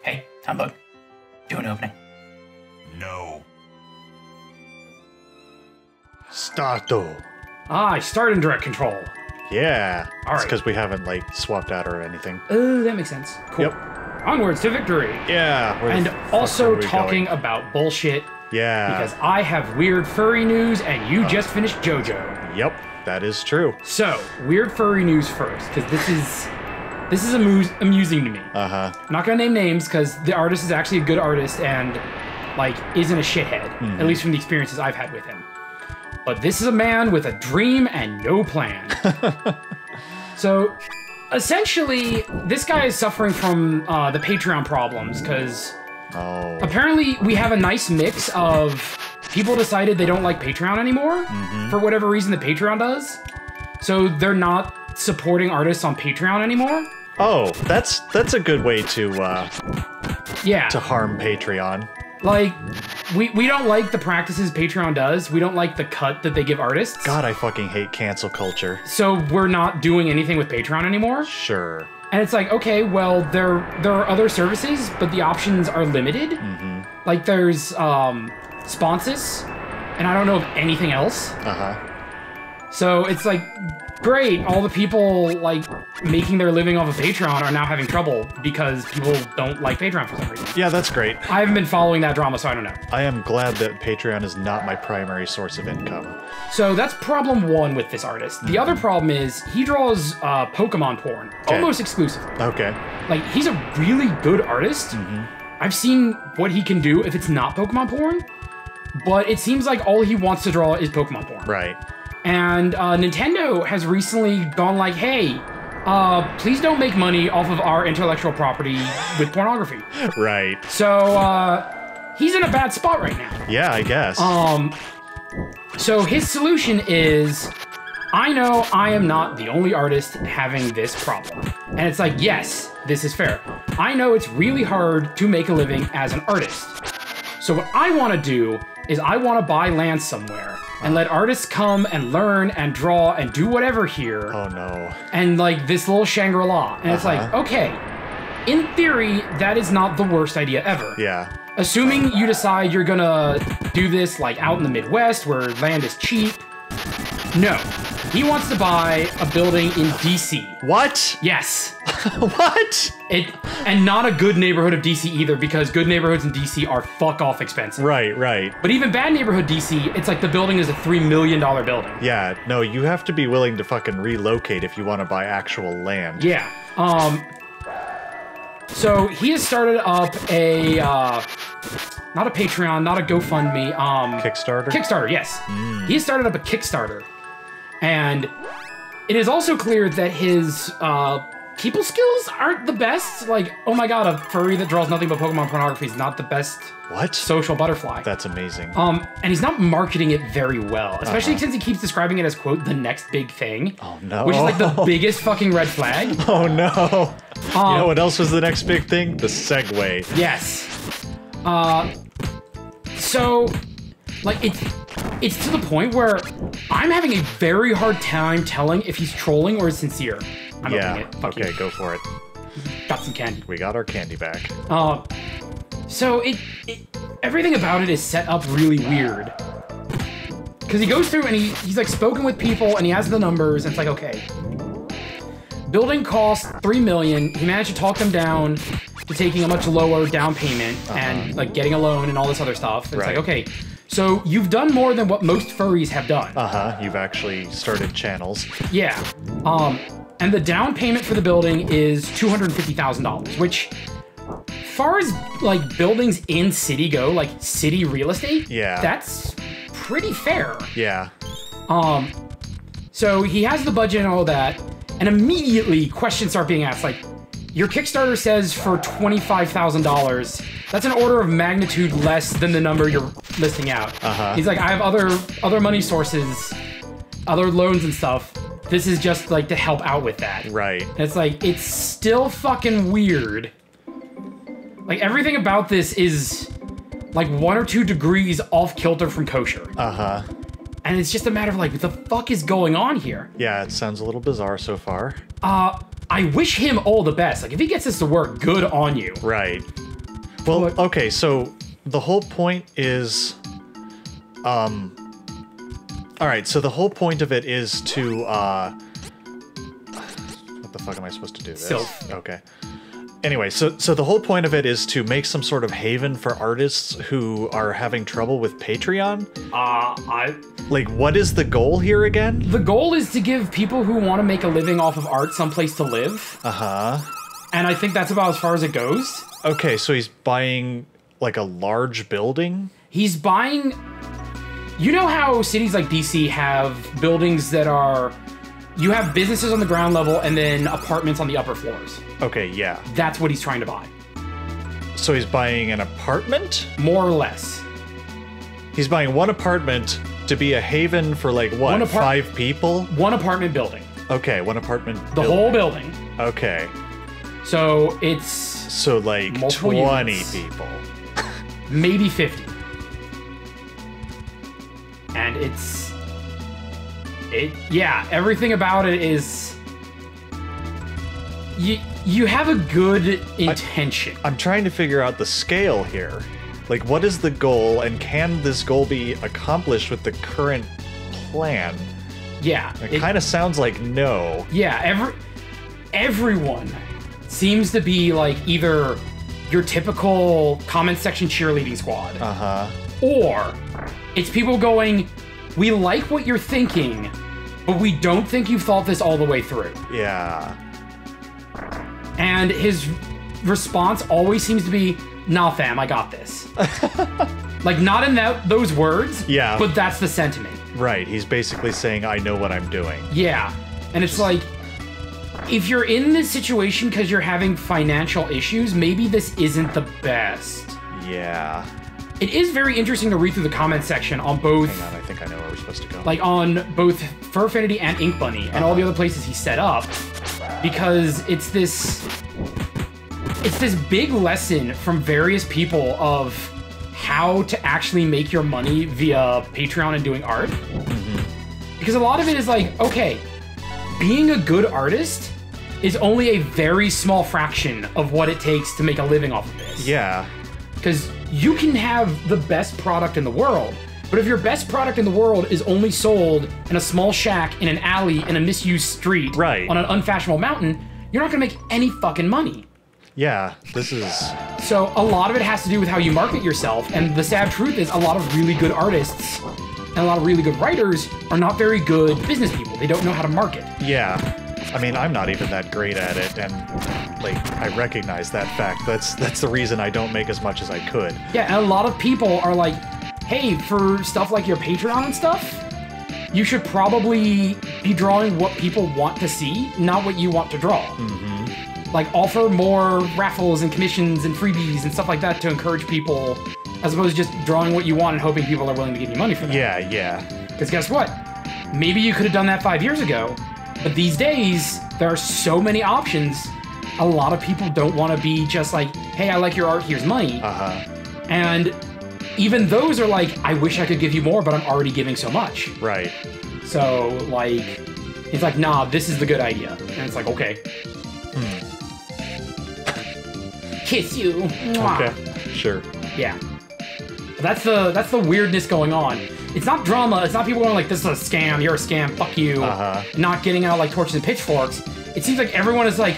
Hey, MageBug. Do an opening. No. Starto. I start in direct control. Yeah. All right. It's because we haven't, like, swapped out or anything. Oh, that makes sense. Cool. Yep. Onwards to victory. Yeah. Where And the fuck also are we talking going? about bullshit. Yeah. Because I have weird furry news and you just finished JoJo. Yep. That is true. So, weird furry news first, because this is amusing to me. Uh-huh. I'm not gonna name names because the artist is actually a good artist and like isn't a shithead, at least from the experiences I've had with him. But this is a man with a dream and no plan. So essentially, this guy is suffering from the Patreon problems because apparently we have a nice mix of people decided they don't like Patreon anymore for whatever reason that Patreon does. So they're not supporting artists on Patreon anymore. Oh, that's a good way to Yeah. harm Patreon. Like, we don't like the practices Patreon does. We don't like the cut that they give artists. God, I fucking hate cancel culture. So we're not doing anything with Patreon anymore. Sure. And it's like, okay, well, there are other services, but the options are limited. Like, there's sponsors, and I don't know of anything else. So it's like, great, all the people, like, making their living off of Patreon are now having trouble because people don't like Patreon for some reason. Yeah, that's great. I haven't been following that drama, so I don't know. I am glad that Patreon is not my primary source of income. So that's problem one with this artist. The other problem is he draws Pokemon porn, almost exclusively. Okay. Like, he's a really good artist. I've seen what he can do if it's not Pokemon porn, but it seems like all he wants to draw is Pokemon porn. Right. And Nintendo has recently gone like, hey, please don't make money off of our intellectual property with pornography. Right. So, he's in a bad spot right now. Yeah, I guess. So his solution is, I know I am not the only artist having this problem. And it's like, yes, this is fair. I know it's really hard to make a living as an artist. So what I want to do is I want to buy land somewhere and let artists come and learn and draw and do whatever here. Oh no. And like this little Shangri-La. And it's like, okay, in theory, that is not the worst idea ever. Yeah. Assuming you decide you're gonna do this like out in the Midwest where land is cheap. No. He wants to buy a building in DC. What? Yes. What? And not a good neighborhood of DC either, because good neighborhoods in DC are fuck off expensive. Right, right. But even bad neighborhood DC, it's like the building is a $3 million building. Yeah, no, you have to be willing to fucking relocate if you want to buy actual land. Yeah. So he has started up a, not a Patreon, not a GoFundMe, Kickstarter? Kickstarter, yes. He has started up a Kickstarter. And it is also clear that his, people skills aren't the best. Like, oh my god, a furry that draws nothing but Pokemon pornography is not the best What? social butterfly. That's amazing. And he's not marketing it very well, especially since he keeps describing it as, quote, the next big thing. Oh no. Which is like the biggest fucking red flag. Oh no. You know what else was the next big thing? The Segway. Yes. So, like, it's to the point where I'm having a very hard time telling if he's trolling or is sincere. I'm opening it. Fuck okay, you. go for it. Got some candy. We got our candy back. So everything about it is set up really weird. Because he goes through and he's like spoken with people and he has the numbers and it's like, okay. Building costs $3 million. He managed to talk them down to taking a much lower down payment and like getting a loan and all this other stuff. It's like, okay, so you've done more than what most furries have done. You've actually started channels. Yeah. And the down payment for the building is $250,000, which far as like buildings in city go, like city real estate, that's pretty fair. Yeah. So he has the budget and all that, and immediately questions start being asked, like, your Kickstarter says for $25,000. That's an order of magnitude less than the number you're listing out. He's like, I have other money sources, other loans and stuff. This is just like to help out with that. Right. And it's like, it's still fucking weird. Like everything about this is like 1 or 2 degrees off kilter from kosher. And it's just a matter of like, what the fuck is going on here? Yeah, it sounds a little bizarre so far. I wish him all the best. Like, if he gets this to work, good on you. Right. Well, But- okay, so the whole point is... Alright, so the whole point of it is to, what the fuck am I supposed to do this? Sylph. Okay. Anyway, so the whole point of it is to make some sort of haven for artists who are having trouble with Patreon? Like, what is the goal here again? The goal is to give people who want to make a living off of art someplace to live. Uh-huh. And I think that's about as far as it goes. Okay, so he's buying, like, a large building? He's buying... You know how cities like DC have buildings that are... You have businesses on the ground level and then apartments on the upper floors. Okay, yeah. That's what he's trying to buy. So he's buying an apartment? More or less. He's buying one apartment to be a haven for, like, what, 5 people? One apartment building. Okay, one apartment The whole building. Okay. So it's... So, like, multiple 20 units. people. Maybe 50. And it's... Yeah, everything about it is... You have a good intention. I'm trying to figure out the scale here. Like, what is the goal, and can this goal be accomplished with the current plan? Yeah. It kind of sounds like no. Yeah, everyone seems to be like either your typical comment section cheerleading squad. Uh-huh. Or it's people going, we like what you're thinking, but we don't think you've thought this all the way through. Yeah. And his response always seems to be, nah, fam, I got this. Like, not in those words, Yeah. but that's the sentiment. Right, he's basically saying, I know what I'm doing. Yeah. And it's like, if you're in this situation because you're having financial issues, maybe this isn't the best. Yeah. It is very interesting to read through the comment section on both, Hang on, I think I know where we're supposed to go. like on both Furfinity and Ink Bunny and all the other places he set up, because it's this big lesson from various people of how to actually make your money via Patreon and doing art. Because a lot of it is like, okay, being a good artist is only a very small fraction of what it takes to make a living off of this. Yeah. Because you can have the best product in the world, but if your best product in the world is only sold in a small shack in an alley in a misused street Right. on an unfashionable mountain, you're not gonna make any fucking money. Yeah, this is... So a lot of it has to do with how you market yourself, and the sad truth is a lot of really good artists and a lot of really good writers are not very good business people. They don't know how to market. Yeah. I mean, I'm not even that great at it, and, like, I recognize that fact. That's the reason I don't make as much as I could. Yeah, and a lot of people are like, hey, for stuff like your Patreon and stuff, you should probably be drawing what people want to see, not what you want to draw. Like, offer more raffles and commissions and freebies and stuff like that to encourage people, as opposed to just drawing what you want and hoping people are willing to give you money for that. Yeah, yeah. Because guess what? Maybe you could have done that 5 years ago, but these days, there are so many options, a lot of people don't want to be just like, hey, I like your art, here's money. Uh-huh. And even those are like, I wish I could give you more, but I'm already giving so much. Right. So, like, he's like, nah, this is the good idea. And it's like, okay. Kiss you. Mwah. Okay, sure. Yeah. That's the weirdness going on. It's not drama. It's not people going like, this is a scam. You're a scam. Fuck you. Uh-huh. Not getting out like torches and pitchforks. It seems like everyone is like,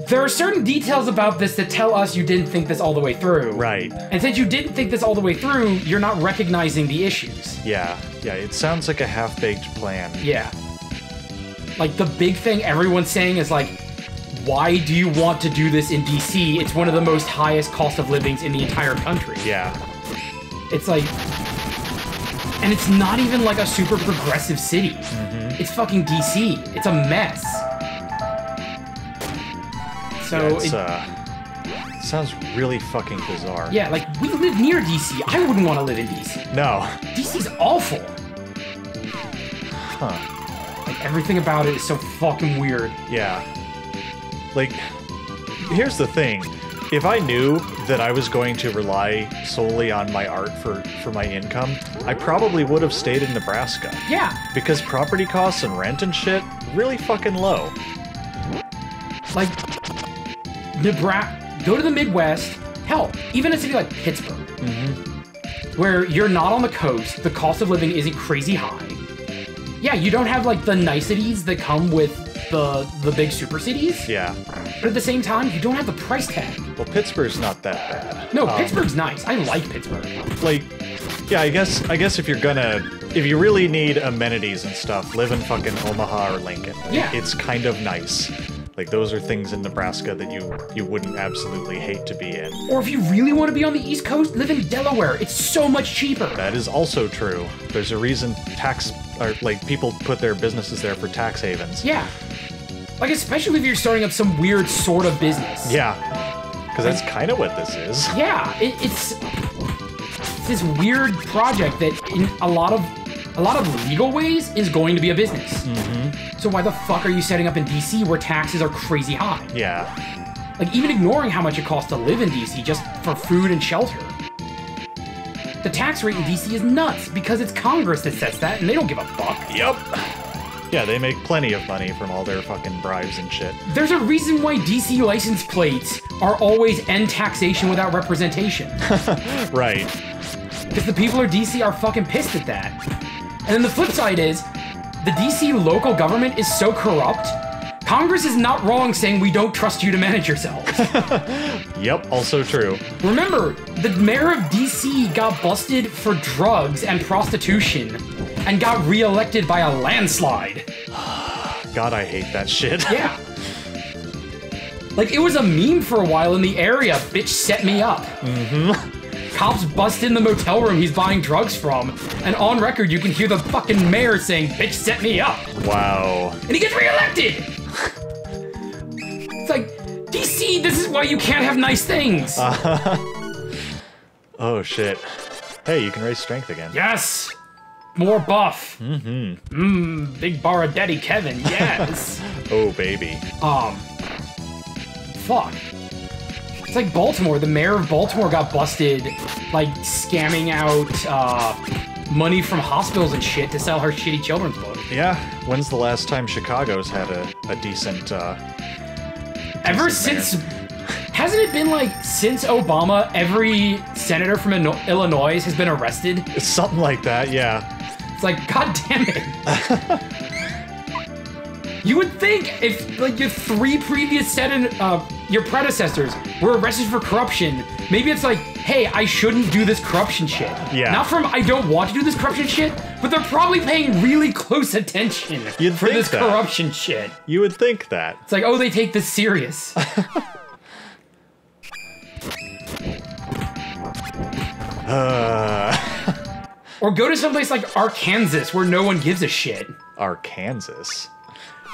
there are certain details about this that tell us you didn't think this all the way through. Right. And since you didn't think this all the way through, you're not recognizing the issues. Yeah. Yeah, it sounds like a half-baked plan. Yeah. Like, the big thing everyone's saying is like, why do you want to do this in DC? It's one of the most highest cost of livings in the entire country. Yeah. It's like, and it's not even like a super progressive city. It's fucking DC. It's a mess. So It sounds really fucking bizarre. yeah, like, we live near DC. I wouldn't want to live in DC. No. DC's awful. Huh. Like, everything about it is so fucking weird. Yeah. Like, here's the thing. If I knew that I was going to rely solely on my art for my income, I probably would have stayed in Nebraska. Yeah. Because property costs and rent and shit, really fucking low. Like, Nebraska, go to the Midwest, hell, even a city like Pittsburgh, where you're not on the coast, the cost of living isn't crazy high. Yeah, you don't have like the niceties that come with the big super cities. Yeah. But at the same time, you don't have the price tag. Well, Pittsburgh's not that bad. No, Pittsburgh's nice. I like Pittsburgh. Like, yeah, I guess if you really need amenities and stuff, live in fucking Omaha or Lincoln. Yeah. It's kind of nice. Like, those are things in Nebraska that you wouldn't absolutely hate to be in. Or if you really want to be on the East Coast, live in Delaware. It's so much cheaper. That is also true. There's a reason people put their businesses there for tax havens. Yeah. Like, especially if you're starting up some weird sort of business. Yeah. Because that's kind of what this is. Yeah, it's this weird project that in a lot of legal ways is going to be a business. So why the fuck are you setting up in DC where taxes are crazy high? Yeah. Like, even ignoring how much it costs to live in DC just for food and shelter. The tax rate in DC is nuts because it's Congress that sets that and they don't give a fuck. Yup. Yeah, they make plenty of money from all their fucking bribes and shit. There's a reason why DC license plates are always end taxation without representation. Right. Because the people of DC are fucking pissed at that. And then the flip side is, the DC local government is so corrupt, Congress is not wrong saying we don't trust you to manage yourselves. Yep, also true. Remember, the mayor of DC got busted for drugs and prostitution and got reelected by a landslide. God, I hate that shit. Yeah. Like, it was a meme for a while in the area, bitch set me up. Cops bust in the motel room he's buying drugs from, and on record you can hear the fucking mayor saying, bitch set me up. Wow. And he gets reelected! It's like, DC, this is why you can't have nice things. Oh shit. Hey, you can raise strength again. Yes! More buff. Big bar of Daddy Kevin, yes. Oh baby. Fuck. It's like Baltimore. The mayor of Baltimore got busted, like, scamming out money from hospitals and shit to sell her shitty children's book. Yeah. When's the last time Chicago's had a decent, Ever since... Hasn't it been like, since Obama, every senator from Illinois has been arrested? It's something like that, yeah. It's like, god damn it. You would think if, like, your three previous your predecessors were arrested for corruption, maybe it's like, hey, I shouldn't do this corruption shit. Yeah. Not from I don't want to do this corruption shit, but they're probably paying really close attention for this corruption shit. You would think that. It's like, oh, they take this serious. Or go to someplace like Arkansas where no one gives a shit. Arkansas?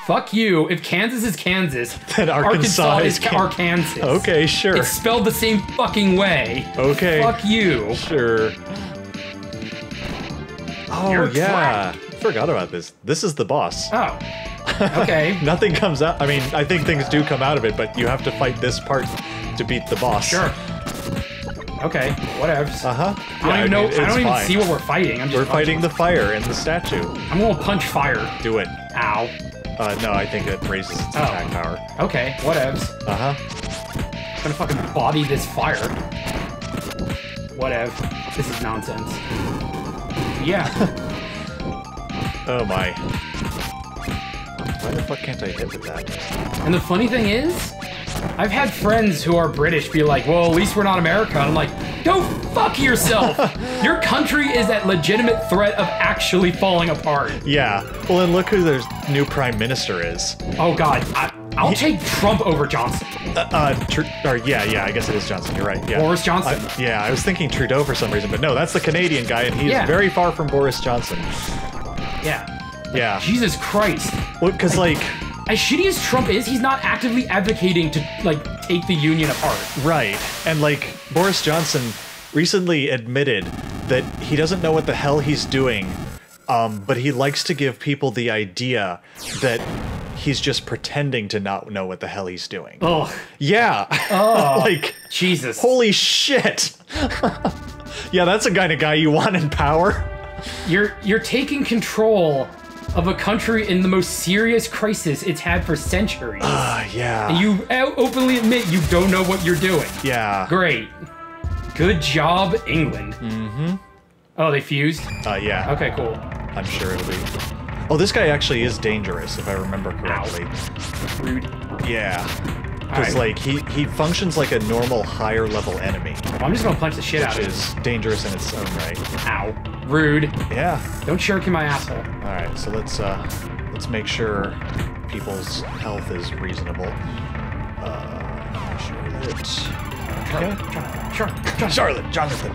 Fuck you. If Kansas is Kansas, then Arkansas is Arkansas. Okay, sure. It's spelled the same fucking way. Okay. Fuck you. Sure. Oh, You're yeah. trapped. Forgot about this. This is the boss. Oh. Okay. Nothing comes out. I mean, I think things do come out of it, but you have to fight this part to beat the boss. Sure. Okay. Whatevs. Uh-huh. I don't even see what we're fighting. We're fighting the fire in the statue. I'm gonna punch fire. Do it. Ow. No, I think it raises its attack power. Okay. Whatevs. Uh-huh. I'm gonna fucking body this fire. Whatever. This is nonsense. Yeah. Oh my. Why the fuck can't I hit with that? And the funny thing is, I've had friends who are British be like, well, at least we're not America. And I'm like, go fuck yourself. Your country is at legitimate threat of actually falling apart. Yeah. Well, and look who their new prime minister is. Oh, God. I'll take Trump over Johnson. Yeah, I guess it is Johnson. You're right. Yeah. Boris Johnson. Yeah, I was thinking Trudeau for some reason, but no, that's the Canadian guy, and he is very far from Boris Johnson. Yeah. Yeah. Jesus Christ. Well, because, like... As shitty as Trump is, he's not actively advocating to, like, take the union apart. Right. And, like, Boris Johnson recently admitted that he doesn't know what the hell he's doing, but he likes to give people the idea that he's just pretending to not know what the hell he's doing. Ugh. Yeah. Oh, like, Jesus. Holy shit. Yeah, that's the kind of guy you want in power. You're taking control of a country in the most serious crisis it's had for centuries. Yeah. And you openly admit you don't know what you're doing. Yeah. Great. Good job, England. Mm-hmm. Oh, they fused? Yeah. Okay, cool. I'm sure it'll be. Oh, this guy actually is dangerous, if I remember correctly. Ow. Rude. Yeah. Because, Alright. like, he functions like a normal higher level enemy, Well, I'm just gonna punch the shit out which of is dangerous in its own right. him. Ow. Rude. Yeah. Don't shirk in my asshole. Alright, so let's make sure people's health is reasonable. Charlotte, Jonathan.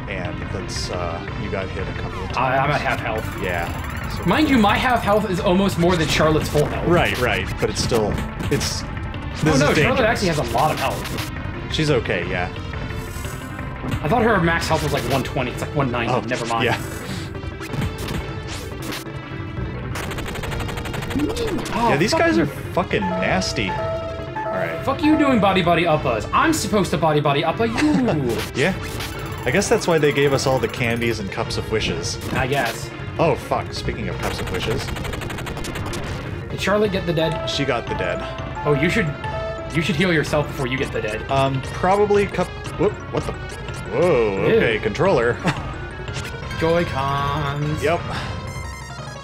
And let's, you got hit a couple of times. I'm at half health. Yeah. So, Mind you, my half health is almost more than Charlotte's full health. right, but it's still, this Oh no, is Charlotte dangerous. actually has a lot of health. She's okay, yeah. I thought her max health was like 120. It's like 190. Oh, Never mind. Yeah. Oh, Yeah, these guys are fucking- fucking nasty. Alright. Fuck you doing body uppas. I'm supposed to body uppa you. Yeah. I guess that's why they gave us all the candies and cups of wishes. I guess. Oh, fuck. Speaking of cups of wishes, Did Charlotte get the dead? she got the dead. Oh, you should heal yourself before you get the dead. Probably cup... Whoop, what the... Whoa, okay, Ew. controller. Joy-Cons. Yep.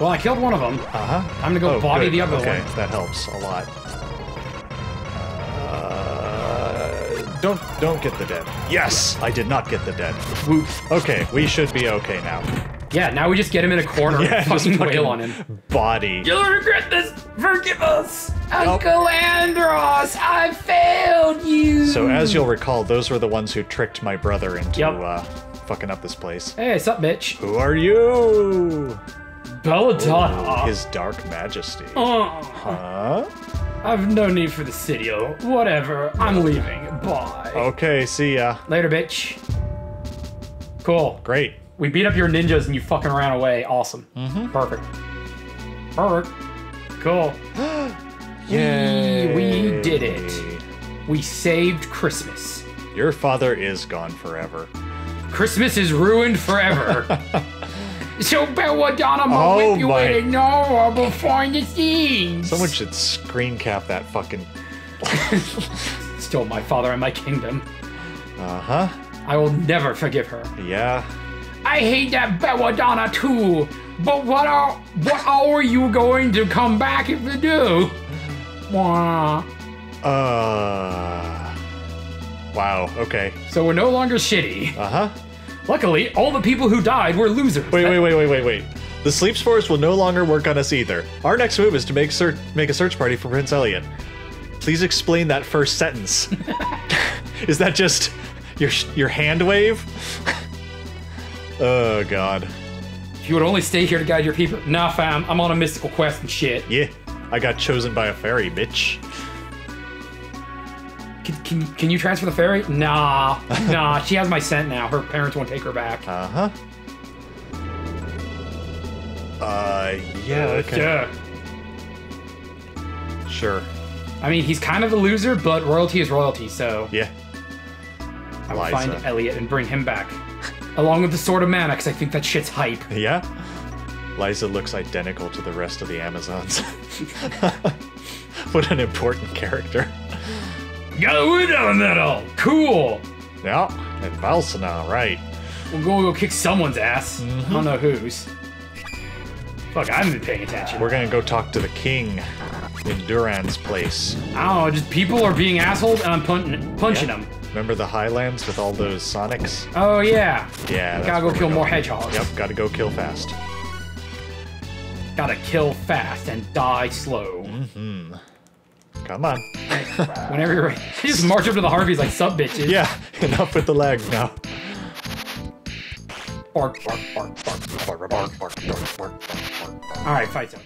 Well, I killed one of them. Uh-huh. I'm gonna go body good. the other okay, one. that helps a lot. Don't get the dead. Yes! I did not get the dead. Whoop. Okay, we should be okay now. Yeah, now we just get him in a corner Yeah, and just fucking fucking wail on him. body. You'll regret this! Forgive us! Uncle Andros, I failed you! So as you'll recall, those were the ones who tricked my brother into Yep. fucking up this place. Hey, sup, bitch? Who are you? Belladonna. His Dark Majesty. Oh, Huh? I've no need for the city. Whatever. I'm leaving. Bye. Okay, see ya. Later, bitch. Cool. Great. We beat up your ninjas and you fucking ran away. Awesome. Mm-hmm. Perfect. Perfect. Cool. Yay. We did it. We saved Christmas. Your father is gone forever. Christmas is ruined forever. So Belladonna Oh whip you my- with a Nora behind the scenes. Someone should screen cap that fucking... Stole my father and my kingdom. Uh-huh. I will never forgive her. Yeah. I hate that Belladonna too. But what are you going to come back if you do? Wah. Wow, okay. So we're no longer shitty. Uh-huh. Luckily, all the people who died were losers. Wait. The sleep spores will no longer work on us either. Our next move is to make a search party for Prince Elliot. Please explain that first sentence. Is that just your hand wave? Oh, God. If you would only stay here to guide your people. Nah, fam, I'm on a mystical quest and shit. Yeah, I got chosen by a fairy, bitch. Can you transfer the fairy? Nah, she has my scent now. Her parents won't take her back. Uh-huh. Yeah, okay. Yeah. Sure. I mean, he's kind of a loser, but royalty is royalty, so Yeah. I will Liza. find Elliot and bring him back. Along with the Sword of Mana, because I think that shit's hype. Yeah? Liza looks identical to the rest of the Amazons. What an important character. Got a wood elemental! Cool! Yeah, and Valsana, right. We're going to go kick someone's ass. Mm-hmm. I don't know whose. Fuck, I haven't been paying attention. We're gonna go talk to the king in Duran's place. I don't know, just people are being assholes and I'm punching Yeah. them. Remember the Highlands with all those Sonics? Oh, yeah. Yeah, that's Gotta go where we're kill more going. hedgehogs. Yep, gotta go kill fast. Gotta kill fast and die slow. Come on. Whenever you're ready. You just march up to the Harveys like, sup, bitches. Yeah, enough with the lag now. Bark, bark, bark, bark. Bark, bark, bark, bark, bark, bark, bark. Alright, fight's over.